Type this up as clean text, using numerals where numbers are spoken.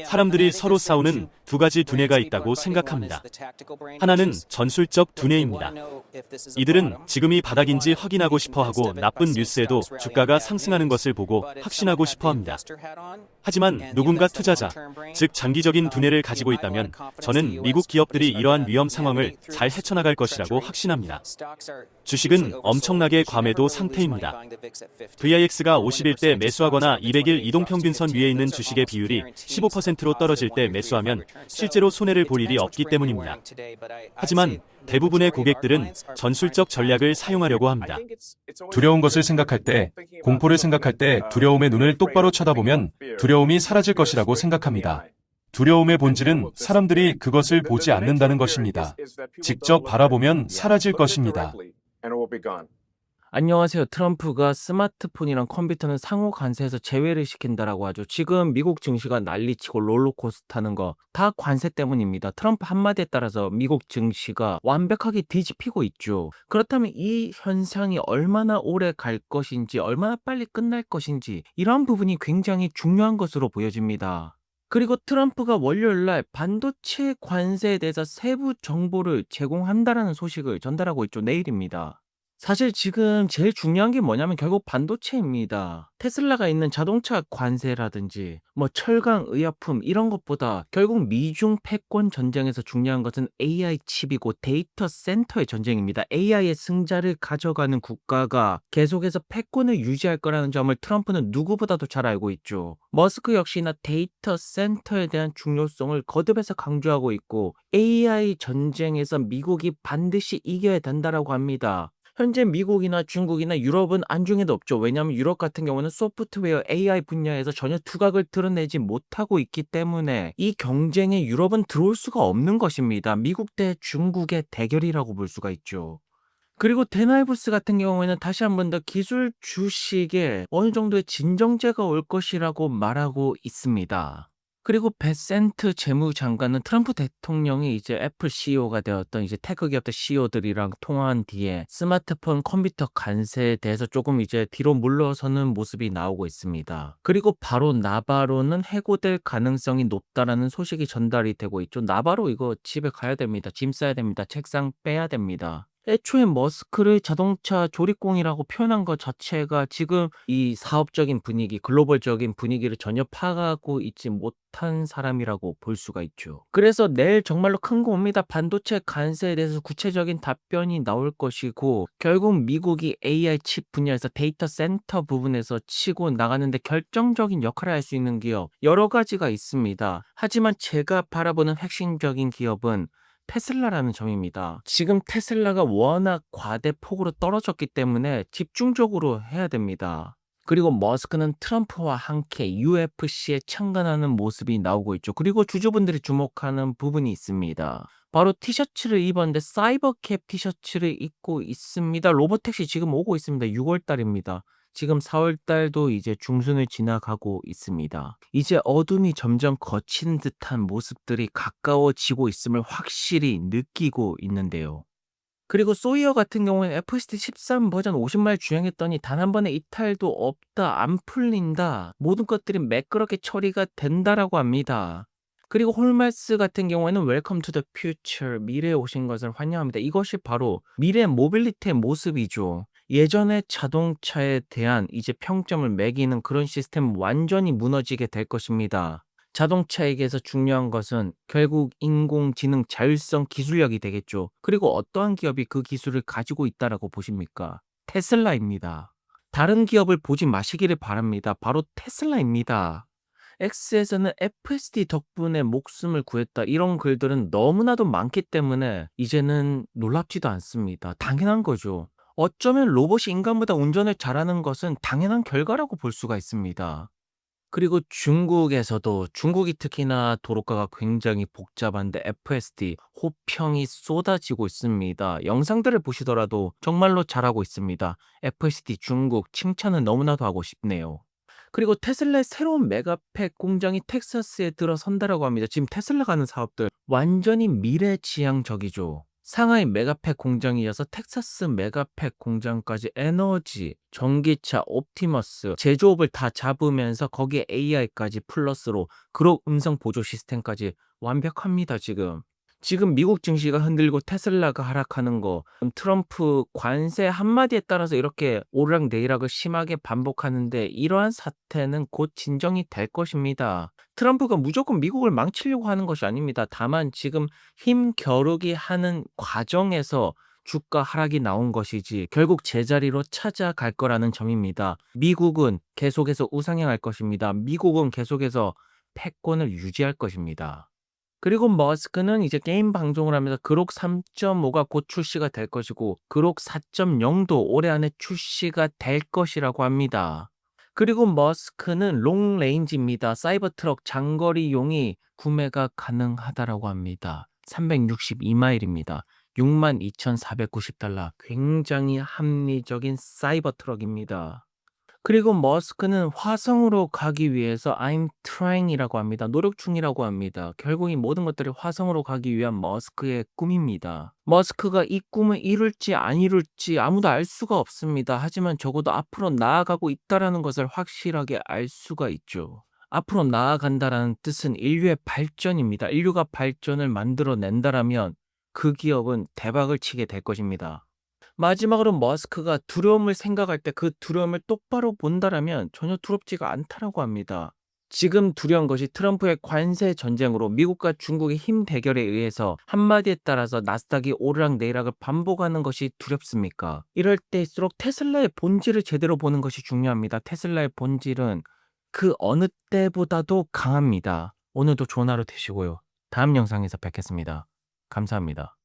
사람들이 서로 싸우는 두 가지 두뇌가 있다고 생각합니다. 하나는 전술적 두뇌입니다. 이들은 지금이 바닥인지 확인하고 싶어 하고 나쁜 뉴스에도 주가가 상승하는 것을 보고 확신하고 싶어 합니다. 하지만 누군가 투자자, 즉 장기적인 두뇌를 가지고 있다면 저는 미국 기업들이 이러한 위험 상황을 잘 헤쳐나갈 것이라고 확신합니다. 주식은 엄청나게 과매도 상태입니다. VIX가 51대 매수하거나 200일 이동평균선 위에 있는 주식의 비율이 15%로 떨어질 때 매수하면 실제로 손해를 볼 일이 없기 때문입니다. 하지만 대부분의 고객들은 전술적 전략을 사용하려고 합니다. 두려운 것을 생각할 때, 공포를 생각할 때 두려움의 눈을 똑바로 쳐다보면 두려움이 사라질 것이라고 생각합니다. 두려움의 본질은 사람들이 그것을 보지 않는다는 것입니다. 직접 바라보면 사라질 것입니다. 안녕하세요. 트럼프가 스마트폰이랑 컴퓨터는 상호 관세에서 제외를 시킨다라고 하죠. 지금 미국 증시가 난리치고 롤러코스터 타는 거 다 관세 때문입니다. 트럼프 한마디에 따라서 미국 증시가 완벽하게 뒤집히고 있죠. 그렇다면 이 현상이 얼마나 오래 갈 것인지, 얼마나 빨리 끝날 것인지 이러한 부분이 굉장히 중요한 것으로 보여집니다. 그리고 트럼프가 월요일 날 반도체 관세에 대해서 세부 정보를 제공한다라는 소식을 전달하고 있죠. 내일입니다. 사실 지금 제일 중요한 게 뭐냐면 결국 반도체입니다. 테슬라가 있는 자동차 관세라든지 뭐 철강, 의약품 이런 것보다 결국 미중 패권 전쟁에서 중요한 것은 AI 칩이고 데이터 센터의 전쟁입니다. AI의 승자를 가져가는 국가가 계속해서 패권을 유지할 거라는 점을 트럼프는 누구보다도 잘 알고 있죠. 머스크 역시나 데이터 센터에 대한 중요성을 거듭해서 강조하고 있고 AI 전쟁에서 미국이 반드시 이겨야 된다라고 합니다. 현재 미국이나 중국이나 유럽은 안중에도 없죠. 왜냐하면 유럽 같은 경우는 소프트웨어 AI 분야에서 전혀 두각을 드러내지 못하고 있기 때문에 이 경쟁에 유럽은 들어올 수가 없는 것입니다. 미국 대 중국의 대결이라고 볼 수가 있죠. 그리고 데나이브스 같은 경우에는 다시 한 번 더 기술 주식에 어느 정도의 진정제가 올 것이라고 말하고 있습니다. 그리고 베센트 재무장관은 트럼프 대통령이 이제 애플 CEO가 되었던 이제 테크 기업들 CEO들이랑 통화한 뒤에 스마트폰 컴퓨터 관세에 대해서 조금 이제 뒤로 물러서는 모습이 나오고 있습니다. 그리고 바로 나바로는 해고될 가능성이 높다라는 소식이 전달이 되고 있죠. 나바로 이거 집에 가야 됩니다. 짐 싸야 됩니다. 책상 빼야 됩니다. 애초에 머스크를 자동차 조립공이라고 표현한 것 자체가 지금 이 사업적인 분위기, 글로벌적인 분위기를 전혀 파악하고 있지 못한 사람이라고 볼 수가 있죠. 그래서 내일 정말로 큰 거 옵니다. 반도체 관세에 대해서 구체적인 답변이 나올 것이고 결국 미국이 AI 칩 분야에서 데이터 센터 부분에서 치고 나가는데 결정적인 역할을 할 수 있는 기업 여러 가지가 있습니다. 하지만 제가 바라보는 핵심적인 기업은 테슬라라는 점입니다. 지금 테슬라가 워낙 과대폭으로 떨어졌기 때문에 집중적으로 해야 됩니다. 그리고 머스크는 트럼프와 함께 UFC에 참관하는 모습이 나오고 있죠. 그리고 주주분들이 주목하는 부분이 있습니다. 바로 티셔츠를 입었는데 사이버캡 티셔츠를 입고 있습니다. 로보택시 지금 오고 있습니다. 6월 달입니다. 지금 4월 달도 이제 중순을 지나가고 있습니다. 이제 어둠이 점점 걷히는 듯한 모습들이 가까워지고 있음을 확실히 느끼고 있는데요. 그리고 소이어 같은 경우에는 FSD 13 버전 50마일 주행했더니 단 한 번의 이탈도 없다, 안 풀린다, 모든 것들이 매끄럽게 처리가 된다라고 합니다. 그리고 홀마스 같은 경우에는 웰컴 투 더 퓨처, 미래에 오신 것을 환영합니다. 이것이 바로 미래 모빌리티의 모습이죠. 예전의 자동차에 대한 이제 평점을 매기는 그런 시스템은 완전히 무너지게 될 것입니다. 자동차에게서 중요한 것은 결국 인공지능 자율성 기술력이 되겠죠. 그리고 어떠한 기업이 그 기술을 가지고 있다라고 보십니까? 테슬라입니다. 다른 기업을 보지 마시기를 바랍니다. 바로 테슬라입니다. X에서는 FSD 덕분에 목숨을 구했다. 이런 글들은 너무나도 많기 때문에 이제는 놀랍지도 않습니다. 당연한 거죠. 어쩌면 로봇이 인간보다 운전을 잘하는 것은 당연한 결과라고 볼 수가 있습니다. 그리고 중국에서도 중국이 특히나 도로가가 굉장히 복잡한데 FSD 호평이 쏟아지고 있습니다. 영상들을 보시더라도 정말로 잘하고 있습니다. FSD 중국 칭찬은 너무나도 하고 싶네요. 그리고 테슬라의 새로운 메가팩 공장이 텍사스에 들어선다라고 합니다. 지금 테슬라가 하는 사업들 완전히 미래지향적이죠. 상하이 메가팩 공장에 이어서 텍사스 메가팩 공장까지 에너지, 전기차, 옵티머스, 제조업을 다 잡으면서 거기에 AI까지 플러스로 그룹 음성 보조 시스템까지 완벽합니다, 지금. 지금 미국 증시가 흔들고 테슬라가 하락하는 거, 트럼프 관세 한마디에 따라서 이렇게 오르락내리락을 심하게 반복하는데 이러한 사태는 곧 진정이 될 것입니다. 트럼프가 무조건 미국을 망치려고 하는 것이 아닙니다. 다만 지금 힘겨루기 하는 과정에서 주가 하락이 나온 것이지 결국 제자리로 찾아갈 거라는 점입니다. 미국은 계속해서 우상향할 것입니다. 미국은 계속해서 패권을 유지할 것입니다. 그리고 머스크는 이제 게임 방송을 하면서 그록 3.5가 곧 출시가 될 것이고 그록 4.0도 올해 안에 출시가 될 것이라고 합니다. 그리고 머스크는 롱레인지입니다. 사이버트럭 장거리용이 구매가 가능하다라고 합니다. 362마일입니다. 62,490달러. 굉장히 합리적인 사이버트럭입니다. 그리고 머스크는 화성으로 가기 위해서 I'm trying이라고 합니다. 노력 중이라고 합니다. 결국 이 모든 것들이 화성으로 가기 위한 머스크의 꿈입니다. 머스크가 이 꿈을 이룰지 안 이룰지 아무도 알 수가 없습니다. 하지만 적어도 앞으로 나아가고 있다라는 것을 확실하게 알 수가 있죠. 앞으로 나아간다라는 뜻은 인류의 발전입니다. 인류가 발전을 만들어낸다라면 그 기업은 대박을 치게 될 것입니다. 마지막으로 머스크가 두려움을 생각할 때 그 두려움을 똑바로 본다라면 전혀 두렵지가 않다라고 합니다. 지금 두려운 것이 트럼프의 관세 전쟁으로 미국과 중국의 힘 대결에 의해서 한마디에 따라서 나스닥이 오르락내리락을 반복하는 것이 두렵습니까? 이럴 때일수록 테슬라의 본질을 제대로 보는 것이 중요합니다. 테슬라의 본질은 그 어느 때보다도 강합니다. 오늘도 좋은 하루 되시고요. 다음 영상에서 뵙겠습니다. 감사합니다.